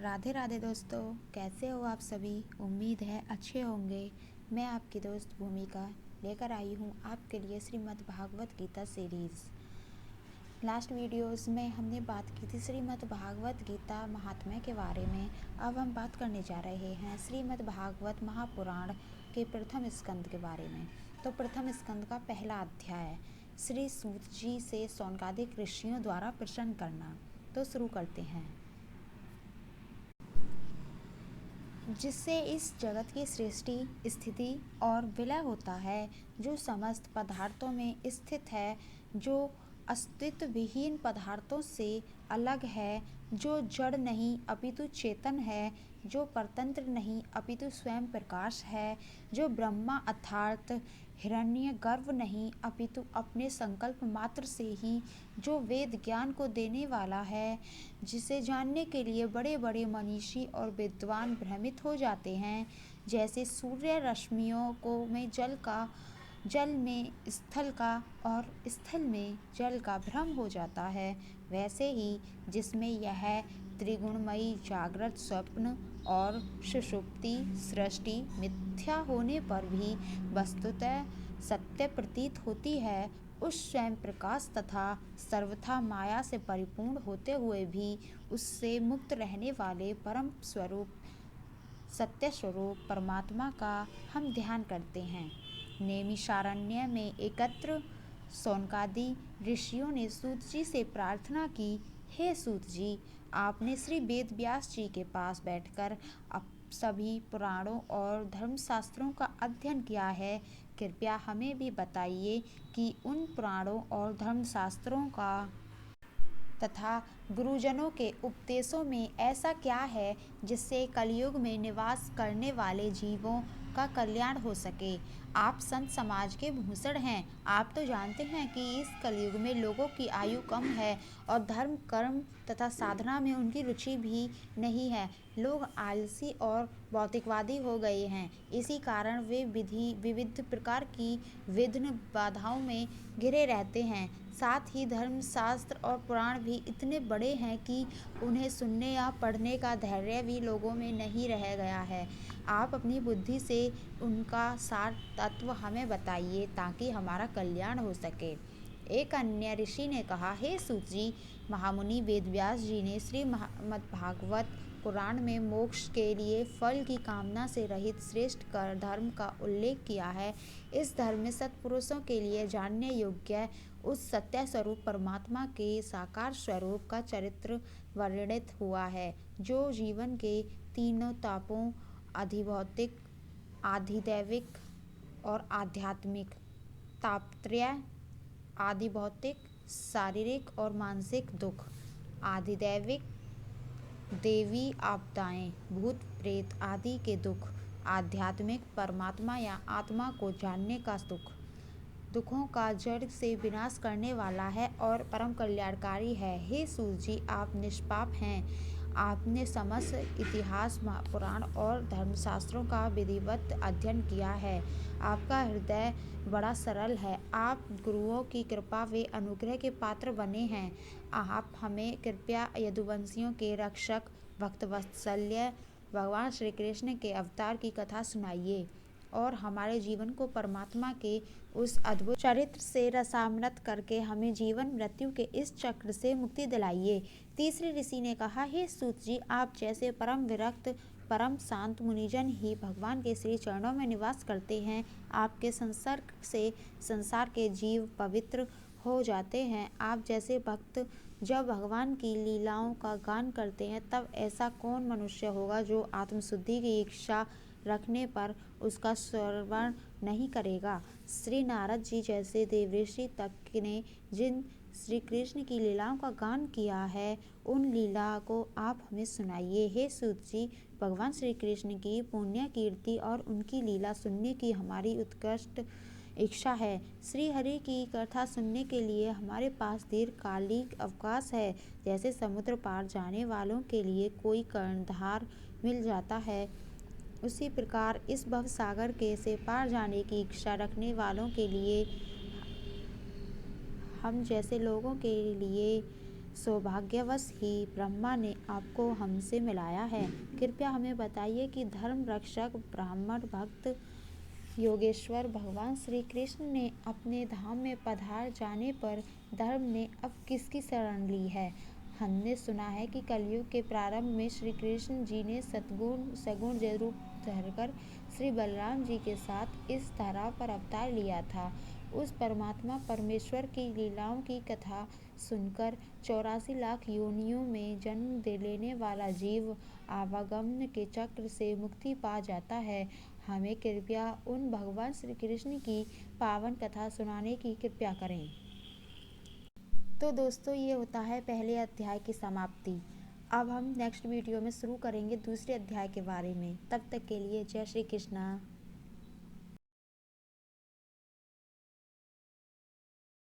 राधे राधे दोस्तों, कैसे हो आप सभी। उम्मीद है अच्छे होंगे। मैं आपकी दोस्त भूमिका लेकर आई हूँ आपके लिए Shrimad Bhagavad Gita series. Last videos में हमने बात की थी श्रीमद् भागवत गीता महात्म्य के बारे में। अब हम बात करने जा रहे हैं श्रीमद् भागवत महापुराण के प्रथम स्कंद के बारे में। तो प्रथम स्कंद का पहला अध्याय, श्री सूत जी से सौनकादिक ऋषियों द्वारा प्रश्न करना। तो शुरू करते हैं। जिससे इस जगत की सृष्टि, स्थिति और विलय होता है, जो समस्त पदार्थों में स्थित है, जो अस्तित्व विहीन पदार्थों से अलग है, जो जड़ नहीं अपितु चेतन है, जो परतंत्र नहीं अपितु स्वयं प्रकाश है, जो ब्रह्मा अर्थात हिरण्यगर्भ नहीं अपितु अपने संकल्प मात्र से ही जो वेद ज्ञान को देने वाला है, जिसे जानने के लिए बड़े बड़े मनीषी और विद्वान भ्रमित हो जाते हैं। जैसे सूर्य रश्मियों को में जल में स्थल का और स्थल में जल का भ्रम हो जाता है, वैसे ही जिसमें यह त्रिगुणमयी जागृत, स्वप्न और सुषुप्ति सृष्टि मिथ्या होने पर भी वस्तुतः सत्य प्रतीत होती है, उस स्वयं प्रकाश तथा सर्वथा माया से परिपूर्ण होते हुए भी उससे मुक्त रहने वाले परम स्वरूप सत्य स्वरूप परमात्मा का हम ध्यान करते हैं। नैमिषारण्य में एकत्र सौनकादि ऋषियों ने सूत जी से प्रार्थना की, हे सूत जी, आपने श्री वेद व्यास जी के पास बैठकर सभी पुराणों और धर्मशास्त्रों का अध्ययन किया है। कृपया हमें भी बताइए कि उन पुराणों और धर्मशास्त्रों का तथा गुरुजनों के उपदेशों में ऐसा क्या है जिससे कलयुग में निवास करने वाले जीवों का कल्याण हो सके। आप संत समाज के भूषण हैं। आप तो जानते हैं कि इस कलयुग में लोगों की आयु कम है और धर्म, कर्म तथा साधना में उनकी रुचि भी नहीं है। लोग आलसी और भौतिकवादी हो गए हैं। इसी कारण वे विविध प्रकार की विघ्न बाधाओं में घिरे रहते हैं। साथ ही धर्मशास्त्र और पुराण भी इतने बड़े हैं कि उन्हें सुनने या पढ़ने का धैर्य भी लोगों में नहीं रह गया है। आप अपनी बुद्धि से उनका सार तत्व हमें बताइए ताकि हमारा कल्याण हो सके। एक अन्य ऋषि ने कहा, हे सूत जी, महामुनि वेदव्यास जी ने श्रीमद्भागवत पुराण में मोक्ष के लिए फल की कामना से रहित श्रेष्ठ कर धर्म का उल्लेख किया है। इस धर्म में सत्पुरुषों के लिए जानने योग्य उस सत्य स्वरूप परमात्मा के साकार स्वरूप का चरित्र वर्णित हुआ है, जो जीवन के तीनों तापों अधिभौतिक, आधिदैविक और आध्यात्मिक तापत्रय, आधिभौतिक शारीरिक और मानसिक दुख, आधिदैविक देवी आपदाएं, भूत प्रेत आदि के दुख, आध्यात्मिक परमात्मा या आत्मा को जानने का दुख, दुखों का जड़ से विनाश करने वाला है और परम कल्याणकारी है। हे सूत जी, आप निष्पाप हैं। आपने समस्त इतिहास, पुराण और धर्मशास्त्रों का विधिवत अध्ययन किया है। आपका हृदय बड़ा सरल है। आप गुरुओं की कृपा व अनुग्रह के पात्र बने हैं। आप हमें कृपया यदुवंशियों के रक्षक भक्तवत्सल्य भगवान श्री कृष्ण के अवतार की कथा सुनाइए और हमारे जीवन को परमात्मा के उस अद्भुत चरित्र से रसामृत करके हमें जीवन मृत्यु के इस चक्र से मुक्ति दिलाइए। तीसरे ऋषि ने कहा, हे सूत जी, आप जैसे परम विरक्त, परम शांत मुनिजन ही भगवान के श्री चरणों में निवास करते हैं। आपके संसर्ग से संसार के जीव पवित्र हो जाते हैं। आप जैसे भक्त जब भगवान की लीलाओं का गान करते हैं, तब ऐसा कौन मनुष्य होगा जो आत्मशुद्धि की इच्छा रखने पर उसका श्रवण नहीं करेगा। श्री नारद जी जैसे देवऋषि तक ने जिन श्री कृष्ण की लीलाओं का गान किया है, उन लीला को आप हमें सुनाइए। हे सूत जी, भगवान श्री कृष्ण की पुण्य कीर्ति और उनकी लीला सुनने की हमारी उत्कृष्ट इच्छा है। श्री हरि की कथा सुनने के लिए हमारे पास दीर्घकालिक अवकाश है। जैसे समुद्र पार जाने वालों के लिए कोई कर्णधार मिल जाता है, उसी प्रकार इस भवसागर के से पार जाने की इच्छा रखने वालों के लिए, हम जैसे लोगों के लिए सौभाग्यवश ही ब्रह्मा ने आपको हमसे मिलाया है। कृपया हमें बताइए कि धर्म रक्षक ब्राह्मण भक्त योगेश्वर भगवान श्री कृष्ण ने अपने धाम में पधार जाने पर धर्म ने अब किसकी शरण ली है? हमने सुना है कि कलयुग के प्रारंभ में श्री कृष्ण जी ने सगुण रूप धरकर श्री बलराम जी के साथ इस धरा पर अवतार लिया था। उस परमात्मा परमेश्वर की लीलाओं की कथा सुनकर 84 लाख योनियों में जन्म लेने वाला जीव आवागमन के चक्र से मुक्ति पा जाता है। हमें कृपया उन भगवान श्री कृष्ण की पावन कथा सुनाने की कृपा करें। तो दोस्तों, ये होता है पहले अध्याय की समाप्ति। अब हम नेक्स्ट वीडियो में शुरू करेंगे दूसरे अध्याय के बारे में। तब तक के लिए जय श्री कृष्णा।